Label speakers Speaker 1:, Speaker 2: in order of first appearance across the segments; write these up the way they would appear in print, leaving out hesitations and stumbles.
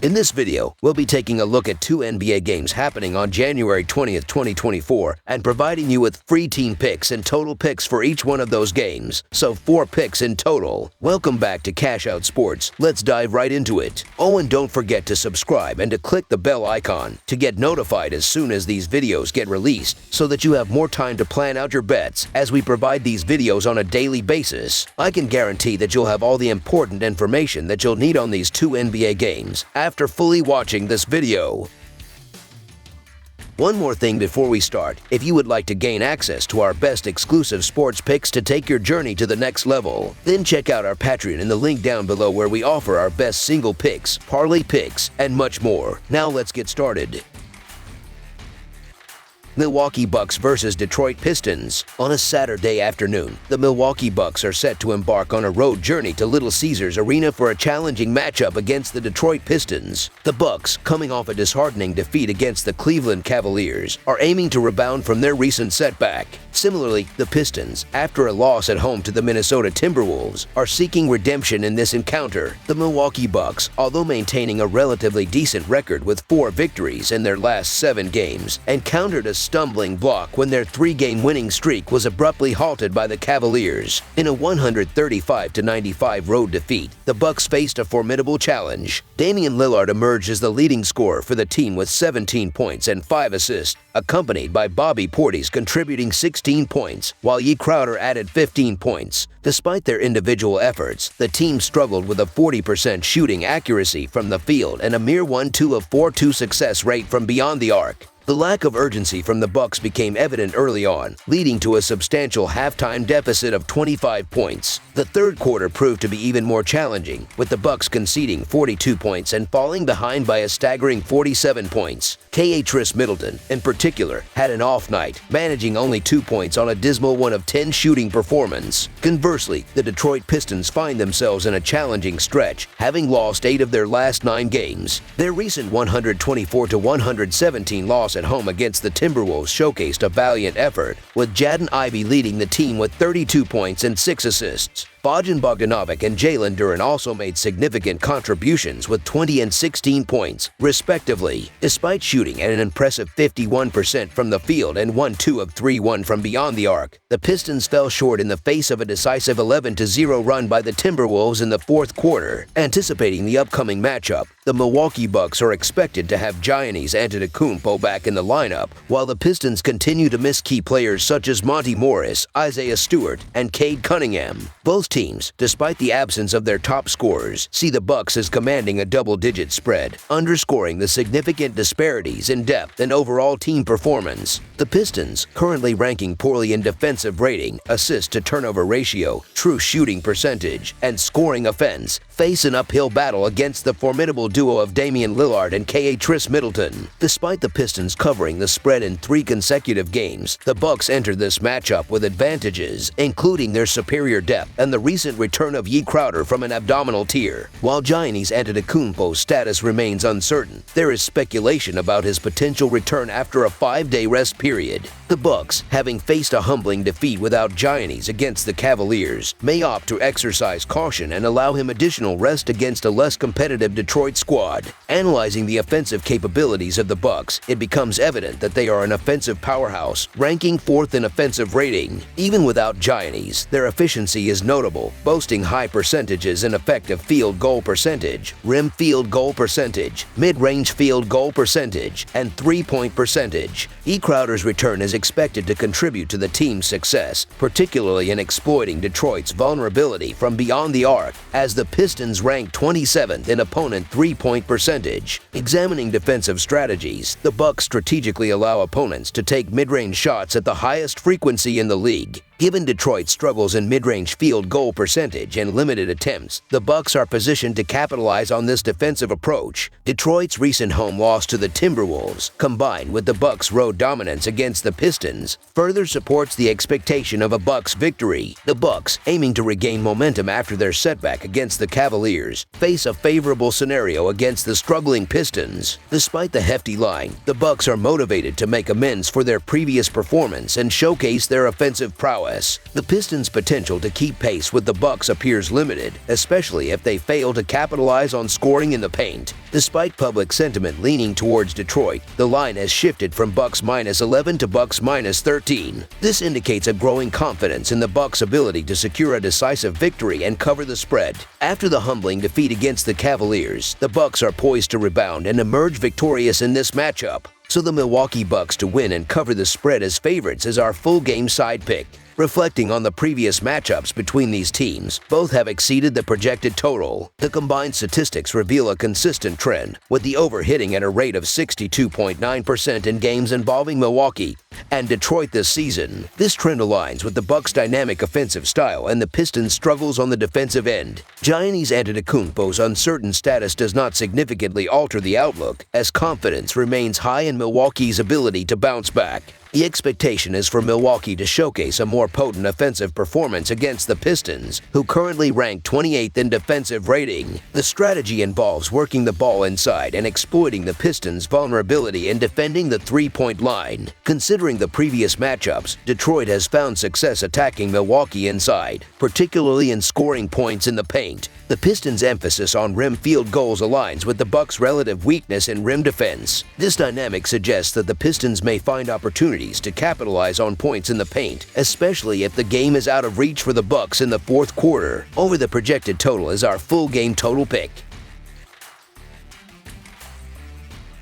Speaker 1: In this video, we'll be taking a look at 2 NBA games happening on January 20th, 2024 and providing you with free team picks and total picks for each one of those games, so 4 picks in total. Welcome back to Cash Out Sports. Let's dive right into it. Oh, and don't forget to subscribe and to click the bell icon to get notified as soon as these videos get released so that you have more time to plan out your bets as we provide these videos on a daily basis. I can guarantee that you'll have all the important information that you'll need on these 2 NBA games after fully watching this video. One more thing before we start, if you would like to gain access to our best exclusive sports picks to take your journey to the next level, then check out our Patreon in the link down below where we offer our best single picks, parlay picks, and much more. Now let's get started. Milwaukee Bucks versus Detroit Pistons. On a Saturday afternoon, the Milwaukee Bucks are set to embark on a road journey to Little Caesars Arena for a challenging matchup against the Detroit Pistons. The Bucks, coming off a disheartening defeat against the Cleveland Cavaliers, are aiming to rebound from their recent setback. Similarly, the Pistons, after a loss at home to the Minnesota Timberwolves, are seeking redemption in this encounter. The Milwaukee Bucks, although maintaining a relatively decent record with 4 victories in their last 7 games, encountered a stumbling block when their 3-game winning streak was abruptly halted by the Cavaliers. In a 135-95 road defeat, the Bucks faced a formidable challenge. Damian Lillard emerged as the leading scorer for the team with 17 points and 5 assists, accompanied by Bobby Portis contributing 16 points, while Ye Crowder added 15 points. Despite their individual efforts, the team struggled with a 40% shooting accuracy from the field and a mere 1-2 of 4-2 success rate from beyond the arc. The lack of urgency from the Bucks became evident early on, leading to a substantial halftime deficit of 25 points. The third quarter proved to be even more challenging, with the Bucks conceding 42 points and falling behind by a staggering 47 points. Khris Middleton, in particular, had an off night, managing only 2 points on a dismal 1 of 10 shooting performance. Conversely, the Detroit Pistons find themselves in a challenging stretch, having lost 8 of their last 9 games. Their recent 124-117 loss at home against the Timberwolves showcased a valiant effort, with Jaden Ivey leading the team with 32 points and 6 assists. Bojan Bogdanovic and Jalen Duren also made significant contributions with 20 and 16 points, respectively. Despite shooting at an impressive 51% from the field and 1-2 of 3-1 from beyond the arc, the Pistons fell short in the face of a decisive 11-0 run by the Timberwolves in the fourth quarter. Anticipating the upcoming matchup, the Milwaukee Bucks are expected to have Giannis Antetokounmpo back in the lineup, while the Pistons continue to miss key players such as Monty Morris, Isaiah Stewart, and Cade Cunningham. Both teams, despite the absence of their top scorers, see the Bucks as commanding a double-digit spread, underscoring the significant disparities in depth and overall team performance. The Pistons, currently ranking poorly in defensive rating, assist-to-turnover ratio, true shooting percentage, and scoring offense, face an uphill battle against the formidable duo of Damian Lillard and Khris Middleton. Despite the Pistons covering the spread in 3 consecutive games, the Bucks entered this matchup with advantages, including their superior depth and the recent return of Ye Crowder from an abdominal tear. While Giannis Antetokounmpo's status remains uncertain, there is speculation about his potential return after a 5-day rest period. The Bucks, having faced a humbling defeat without Giannis against the Cavaliers, may opt to exercise caution and allow him additional rest against a less competitive Detroit squad. Analyzing the offensive capabilities of the Bucks, it becomes evident that they are an offensive powerhouse, ranking 4th in offensive rating. Even without Giannis, their efficiency is notable, boasting high percentages in effective field goal percentage, rim field goal percentage, mid-range field goal percentage, and 3-point percentage. E. Crowder's return is expected to contribute to the team's success, particularly in exploiting Detroit's vulnerability from beyond the arc, as the Pistons rank 27th in opponent 3-point percentage. Examining defensive strategies, the Bucks strategically allow opponents to take mid-range shots at the highest frequency in the league. Given Detroit's struggles in mid-range field goal percentage and limited attempts, the Bucks are positioned to capitalize on this defensive approach. Detroit's recent home loss to the Timberwolves, combined with the Bucks' road dominance against the Pistons, further supports the expectation of a Bucks victory. The Bucks, aiming to regain momentum after their setback against the Cavaliers, face a favorable scenario against the struggling Pistons. Despite the hefty line, the Bucks are motivated to make amends for their previous performance and showcase their offensive prowess. prowess. The Pistons' potential to keep pace with the Bucks appears limited, especially if they fail to capitalize on scoring in the paint. Despite public sentiment leaning towards Detroit, the line has shifted from Bucks -11 to Bucks -13. This indicates a growing confidence in the Bucks' ability to secure a decisive victory and cover the spread. After the humbling defeat against the Cavaliers, the Bucks are poised to rebound and emerge victorious in this matchup. So the Milwaukee Bucks to win and cover the spread as favorites is our full game side pick. Reflecting on the previous matchups between these teams, both have exceeded the projected total. The combined statistics reveal a consistent trend, with the over hitting at a rate of 62.9% in games involving Milwaukee and Detroit this season. This trend aligns with the Bucks' dynamic offensive style and the Pistons' struggles on the defensive end. Giannis Antetokounmpo's uncertain status does not significantly alter the outlook, as confidence remains high in Milwaukee's ability to bounce back. The expectation is for Milwaukee to showcase a more potent offensive performance against the Pistons, who currently rank 28th in defensive rating. The strategy involves working the ball inside and exploiting the Pistons' vulnerability in defending the three-point line. Considering the previous matchups, Detroit has found success attacking Milwaukee inside, particularly in scoring points in the paint. The Pistons' emphasis on rim field goals aligns with the Bucks' relative weakness in rim defense. This dynamic suggests that the Pistons may find opportunities to capitalize on points in the paint, especially if the game is out of reach for the Bucks in the fourth quarter. Over the projected total is our full game total pick.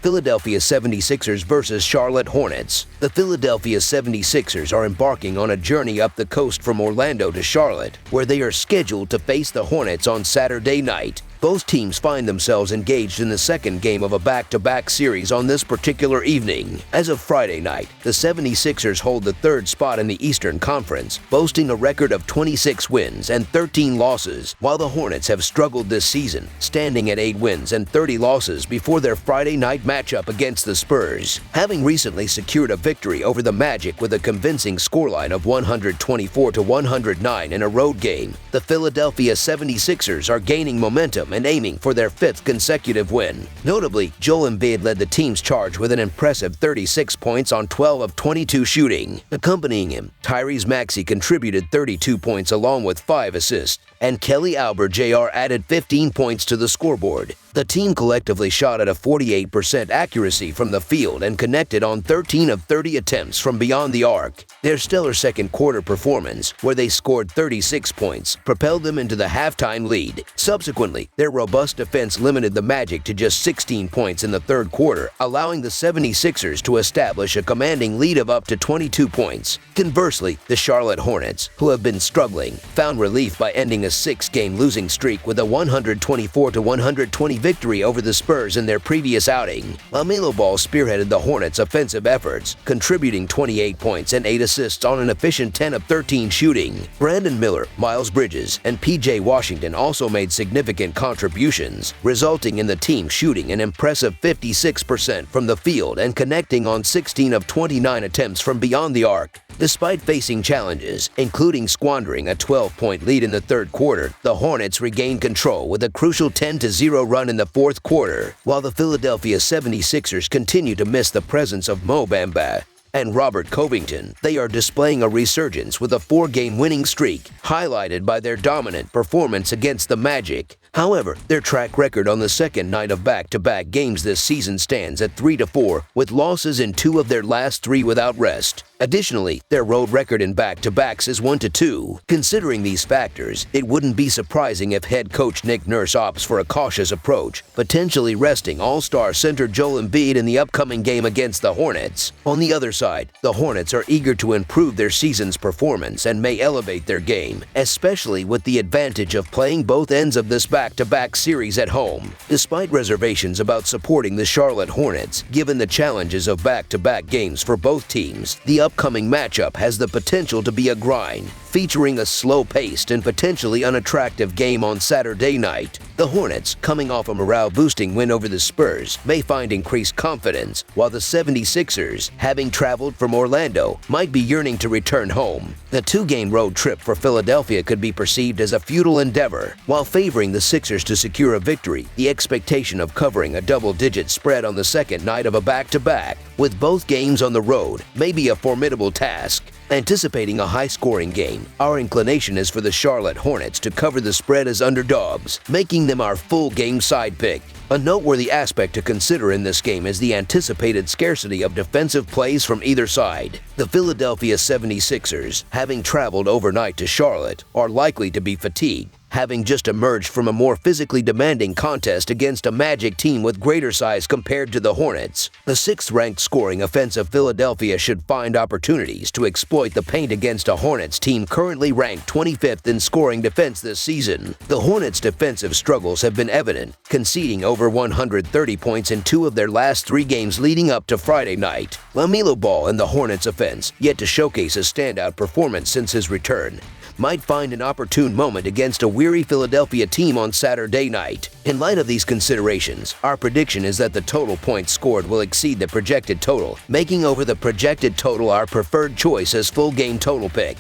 Speaker 1: Philadelphia 76ers versus Charlotte Hornets. The Philadelphia 76ers are embarking on a journey up the coast from Orlando to Charlotte, where they are scheduled to face the Hornets on Saturday night. Both teams find themselves engaged in the second game of a back-to-back series on this particular evening. As of Friday night, the 76ers hold the third spot in the Eastern Conference, boasting a record of 26 wins and 13 losses, while the Hornets have struggled this season, standing at 8 wins and 30 losses before their Friday night matchup against the Spurs. Having recently secured a victory over the Magic with a convincing scoreline of 124-109 in a road game, the Philadelphia 76ers are gaining momentum and aiming for their 5th consecutive win. Notably, Joel Embiid led the team's charge with an impressive 36 points on 12 of 22 shooting. Accompanying him, Tyrese Maxey contributed 32 points along with 5 assists, and Kelly Oubre Jr. added 15 points to the scoreboard. The team collectively shot at a 48% accuracy from the field and connected on 13 of 30 attempts from beyond the arc. Their stellar second quarter performance, where they scored 36 points, propelled them into the halftime lead. Subsequently, their robust defense limited the Magic to just 16 points in the third quarter, allowing the 76ers to establish a commanding lead of up to 22 points. Conversely, the Charlotte Hornets, who have been struggling, found relief by ending a 6-game losing streak with a 124-120 victory over the Spurs in their previous outing. LaMelo Ball spearheaded the Hornets' offensive efforts, contributing 28 points and 8 assists on an efficient 10 of 13 shooting. Brandon Miller, Miles Bridges, and P.J. Washington also made significant contributions, resulting in the team shooting an impressive 56% from the field and connecting on 16 of 29 attempts from beyond the arc. Despite facing challenges, including squandering a 12-point lead in the third quarter, the Hornets regained control with a crucial 10-0 run in the fourth quarter, while the Philadelphia 76ers continue to miss the presence of Mo Bamba and Robert Covington. They are displaying a resurgence with a 4-game winning streak, highlighted by their dominant performance against the Magic. However, their track record on the second night of back-to-back games this season stands at 3-4, with losses in 2 of their last 3 without rest. Additionally, their road record in back-to-backs is 1-2. Considering these factors, it wouldn't be surprising if head coach Nick Nurse opts for a cautious approach, potentially resting all-star center Joel Embiid in the upcoming game against the Hornets. On the other side, the Hornets are eager to improve their season's performance and may elevate their game, especially with the advantage of playing both ends of this back-to-back series at home. Despite reservations about supporting the Charlotte Hornets, given the challenges of back-to-back games for both teams, the upcoming matchup has the potential to be a grind, featuring a slow-paced and potentially unattractive game on Saturday night. The Hornets, coming off a morale-boosting win over the Spurs, may find increased confidence, while the 76ers, having traveled from Orlando, might be yearning to return home. The 2-game road trip for Philadelphia could be perceived as a futile endeavor. While favoring the Sixers to secure a victory, the expectation of covering a double-digit spread on the second night of a back-to-back, with both games on the road, may be a formidable task. Anticipating a high-scoring game, our inclination is for the Charlotte Hornets to cover the spread as underdogs, making them our full-game side pick. A noteworthy aspect to consider in this game is the anticipated scarcity of defensive plays from either side. The Philadelphia 76ers, having traveled overnight to Charlotte, are likely to be fatigued, having just emerged from a more physically demanding contest against a Magic team with greater size compared to the Hornets. The 6th-ranked scoring offensive Philadelphia should find opportunities to exploit the paint against a Hornets team currently ranked 25th in scoring defense this season. The Hornets' defensive struggles have been evident, conceding over 130 points in 2 of their last 3 games leading up to Friday night. LaMelo Ball and the Hornets' offense, yet to showcase a standout performance since his return, might find an opportune moment against a weary Philadelphia team on Saturday night. In light of these considerations, our prediction is that the total points scored will exceed the projected total, making over the projected total our preferred choice as full game total pick.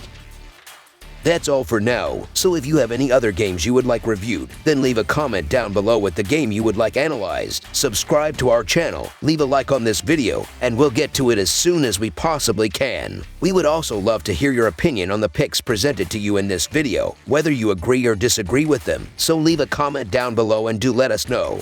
Speaker 1: That's all for now, so if you have any other games you would like reviewed, then leave a comment down below with the game you would like analyzed. Subscribe to our channel, leave a like on this video, and we'll get to it as soon as we possibly can. We would also love to hear your opinion on the picks presented to you in this video, whether you agree or disagree with them, so leave a comment down below and do let us know.